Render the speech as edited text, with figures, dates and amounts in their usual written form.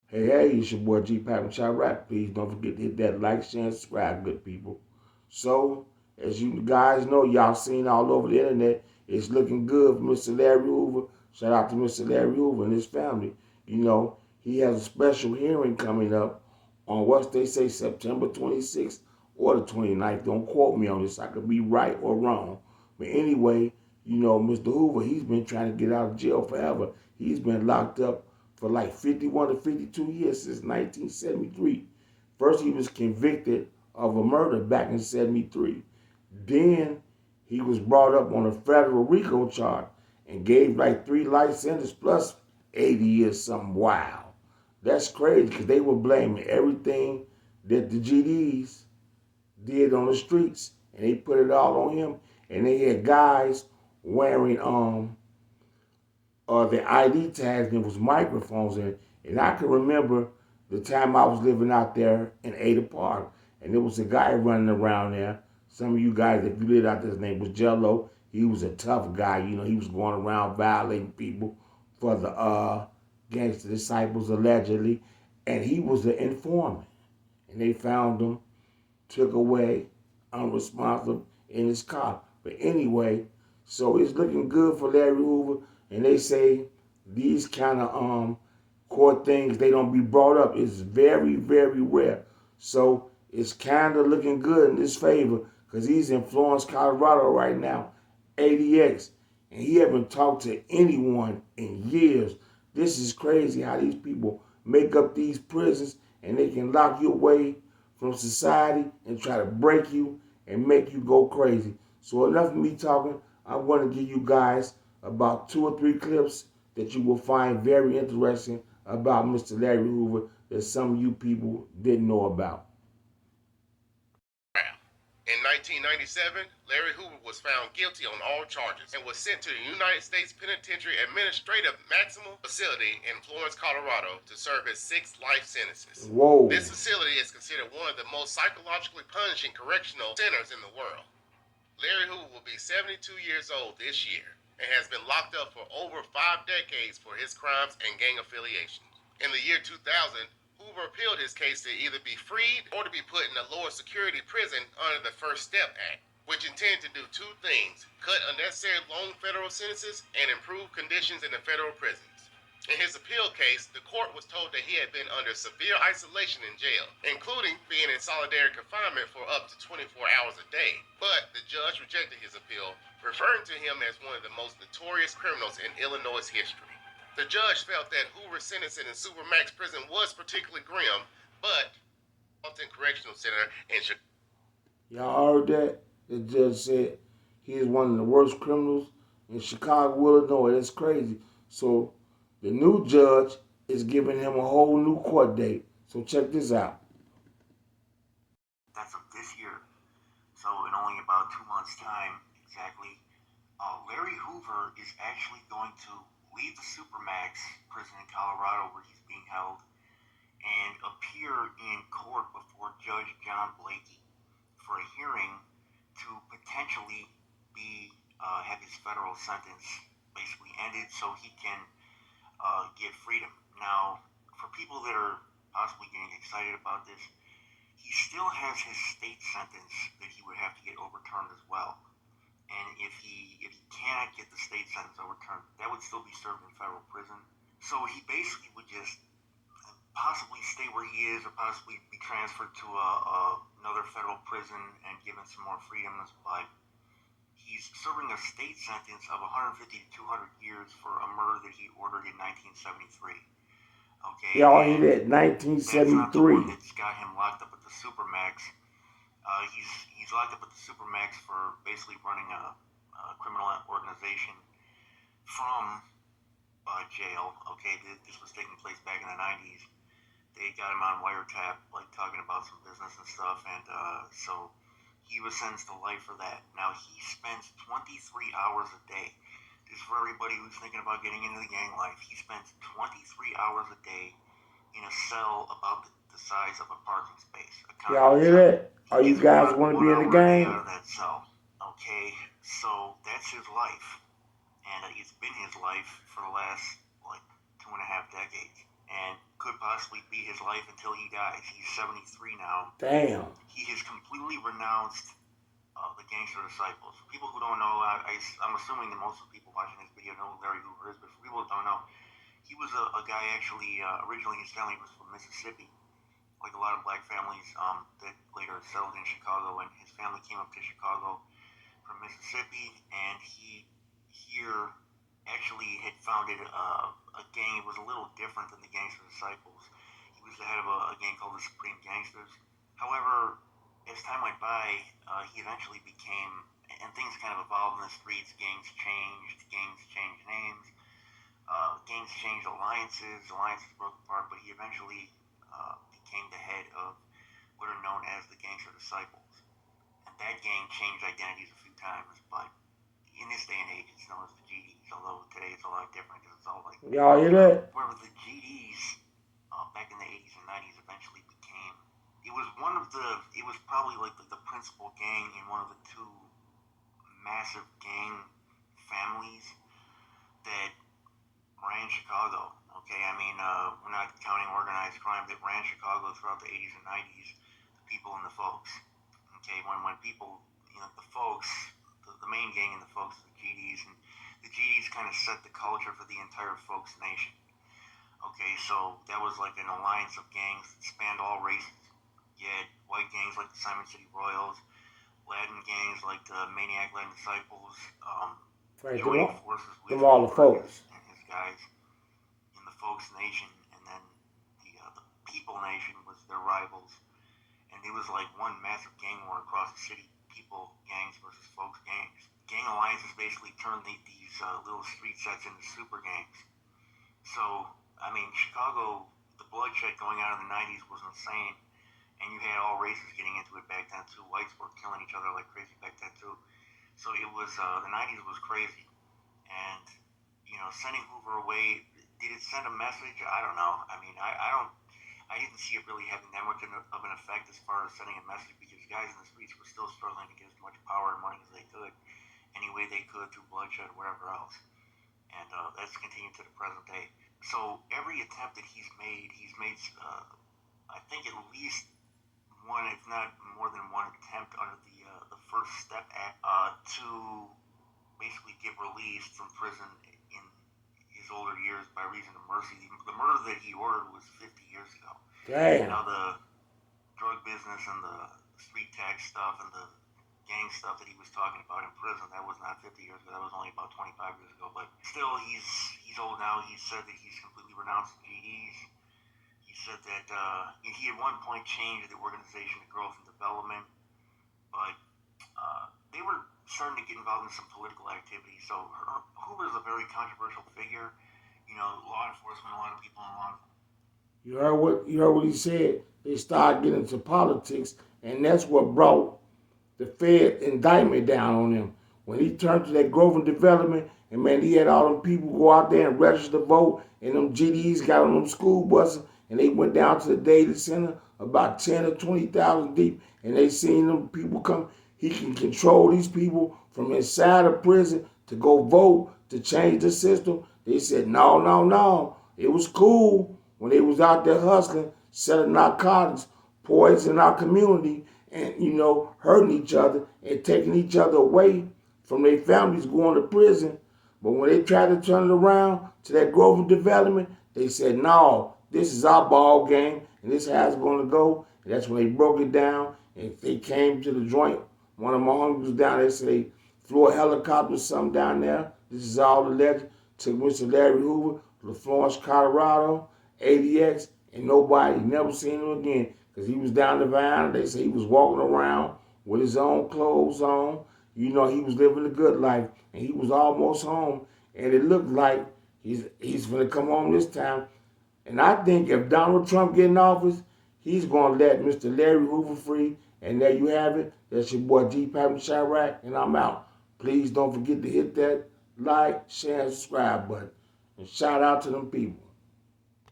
Hey, it's your boy GPAC REACTS. Please don't forget to hit that like, share, and subscribe, good people. So, as you guys know, y'all seen all over the internet, it's looking good for Mr. Larry Hoover. Shout out to Mr. Larry Hoover and his family. You know, he has a special hearing coming up on what they say September 26th or the 29th. Don't quote me on this. I could be right or wrong. But anyway, you know, Mr. Hoover, he's been trying to get out of jail forever. He's been locked up for like 51 to 52 years since 1973. First, he was convicted of a murder back in 73. Then he was brought up on a federal RICO charge and gave like 3 life sentences plus 80 years, something wild. That's crazy because they were blaming everything that the GDs did on the streets and they put it all on him. And they had guys wearing the ID tags and was microphones in it. And I can remember the time I was living out there in Ada Park, and there was a guy running around there. Some of you guys, if you lived out there, his name was Jello. He was a tough guy. You know, he was going around violating people for the gangster disciples, allegedly. And he was the informant. And they found him, took away, unresponsive in his car. But anyway, so it's looking good for Larry Hoover, and they say these kind of court things, they don't be brought up. It's very, very rare. So it's kind of looking good in his favor because he's in Florence, Colorado right now, ADX, and he haven't talked to anyone in years. This is crazy how these people make up these prisons and they can lock you away from society and try to break you and make you go crazy. So enough of me talking. I want to give you guys about 2 or 3 clips that you will find very interesting about Mr. Larry Hoover that some of you people didn't know about. In 1997, Larry Hoover was found guilty on all charges and was sent to the United States Penitentiary Administrative Maximum Facility in Florence, Colorado to serve his 6 life sentences. Whoa. This facility is considered one of the most psychologically punishing correctional centers in the world. Larry Hoover will be 72 years old this year and has been locked up for over 5 decades for his crimes and gang affiliations. In the year 2000, Hoover appealed his case to either be freed or to be put in a lower security prison under the First Step Act, which intended to do 2 things: cut unnecessary long federal sentences and improve conditions in the federal prisons. In his appeal case, the court was told that he had been under severe isolation in jail, including being in solitary confinement for up to 24 hours a day. But the judge rejected his appeal, referring to him as one of the most notorious criminals in Illinois' history. The judge felt that Hoover's sentence in the Supermax prison was particularly grim, but Alton Correctional Center in Chicago. Y'all heard that? The judge said he is one of the worst criminals in Chicago, Illinois. That's crazy. So the new judge is giving him a whole new court date. So check this out. That's of this year. So in only about 2 months' time, exactly, Larry Hoover is actually going to leave the Supermax prison in Colorado where he's being held and appear in court before Judge John Blakey for a hearing to potentially have his federal sentence basically ended so he can get freedom. Now, for people that are possibly getting excited about this, he still has his state sentence that he would have to get overturned as well. And if he cannot get the state sentence overturned, that would still be served in federal prison. So he basically would just possibly stay where he is or possibly be transferred to another federal prison and given some more freedoms. But he's serving a state sentence of 150 to 200 years for a murder that he ordered in 1973. Okay, Y'all hear that? that's not the one 1973. that's got him locked up at the Supermax. He's locked up at the Supermax for basically running a criminal organization from jail. Okay, this was taking place back in the 90s. They got him on wiretap, like talking about some business and stuff, and so he was sentenced to life for that. Now he spends 23 hours a day. This is for everybody who's thinking about getting into the gang life. He spends 23 hours a day in a cell about the size of a parking space. Y'all hear that? Are He you gets guys about want to 1 be in the hour a day game? out of that cell. Okay, so that's his life, and it's been his life for the last like 2.5 decades. And could possibly be his life until he dies. He's 73 now. Damn. He has completely renounced the Gangster Disciples. For people who don't know, I'm assuming that most of the people watching this video know who Larry Hoover is, but for people who don't know, he was a guy actually, originally his family was from Mississippi, like a lot of black families that later settled in Chicago, and his family came up to Chicago from Mississippi, and he here actually had founded a gang. It was a little different than the Gangster Disciples. He was the head of a gang called the Supreme Gangsters. However, as time went by, he eventually became, and things kind of evolved in the streets. Gangs changed names, gangs changed alliances broke apart, but he eventually became the head of what are known as the Gangster Disciples. And that gang changed identities a few times, but in this day and age, it's known as the GDs, although today it's a lot different because it's all like... Y'all hear that? Wherever the GDs, back in the 80s and 90s, eventually became... It was probably like the principal gang in one of the two massive gang families that ran Chicago. Okay, I mean, we're not counting organized crime, that ran Chicago throughout the 80s and 90s, the people and the folks. Okay, when people, the folks, the main gang and the folks, the GDs, and the GDs kind of set the culture for the entire folks nation. Okay, so that was like an alliance of gangs that spanned all races. You had white gangs like the Simon City Royals, Latin gangs like the Maniac Latin Disciples, joining forces with all the folks and his guys in the Folks Nation, and then the People Nation was their rivals, and it was like one massive gang war across the city: people gangs versus folks gangs. Gang alliances basically turned these little street sets into super gangs. So, I mean, Chicago, the bloodshed going on in the 90s was insane. And you had all races getting into it back then too. Whites were killing each other like crazy back then too. So it was, the 90s was crazy. And, sending Hoover away, did it send a message? I don't know. I mean, I didn't see it really having that much of an effect as far as sending a message, because guys in the streets were still struggling to get as much power and money as they could, any way they could, through bloodshed or whatever else. And that's continued to the present day. So every attempt that he's made, I think at least one, if not more than one attempt under the First Step Act to basically get released from prison in his older years by reason of mercy. The murder that he ordered was 50 years ago. Damn. Now the drug business and the street tax stuff and the gang stuff that he was talking about in prison, that was not 50 years ago. That was only about 25 years ago. But still, he's old now. He said that he's completely renounced the GDs. He said that he at one point changed the organization to Growth and Development, but they were starting to get involved in some political activity. So Hoover's a very controversial figure. Law enforcement, a lot of people in law enforcement. You heard what he said? They started getting into politics, and that's what brought the Fed indictment down on him. When he turned to that Growth and Development, and man, he had all them people go out there and register to vote, and them GDs got on them school buses, and they went down to the data center, about 10 or 20,000 deep, and they seen them people come. He can control these people from inside of prison to go vote, to change the system. They said, no. It was cool when they was out there hustling, selling narcotics, poisoning our community, and, hurting each other and taking each other away from their families, going to prison. But when they tried to turn it around to that Growth and Development, they said, no, this is our ball game, and this is how it's going to go. And that's when they broke it down, and they came to the joint. One of my homies was down there, said they flew a helicopter or something down there. This is all the legend. Took Mr. Larry Hoover to Florence, Colorado, ADX, and nobody, never seen him again, because he was down the Vine. They say he was walking around with his own clothes on. He was living a good life, and he was almost home, and it looked like he's going to come home this time. And I think if Donald Trump get in office, he's going to let Mr. Larry Hoover free. And there you have it. That's your boy GPAC REACTS, and I'm out. Please don't forget to hit that like, share, and subscribe button. And shout out to them people.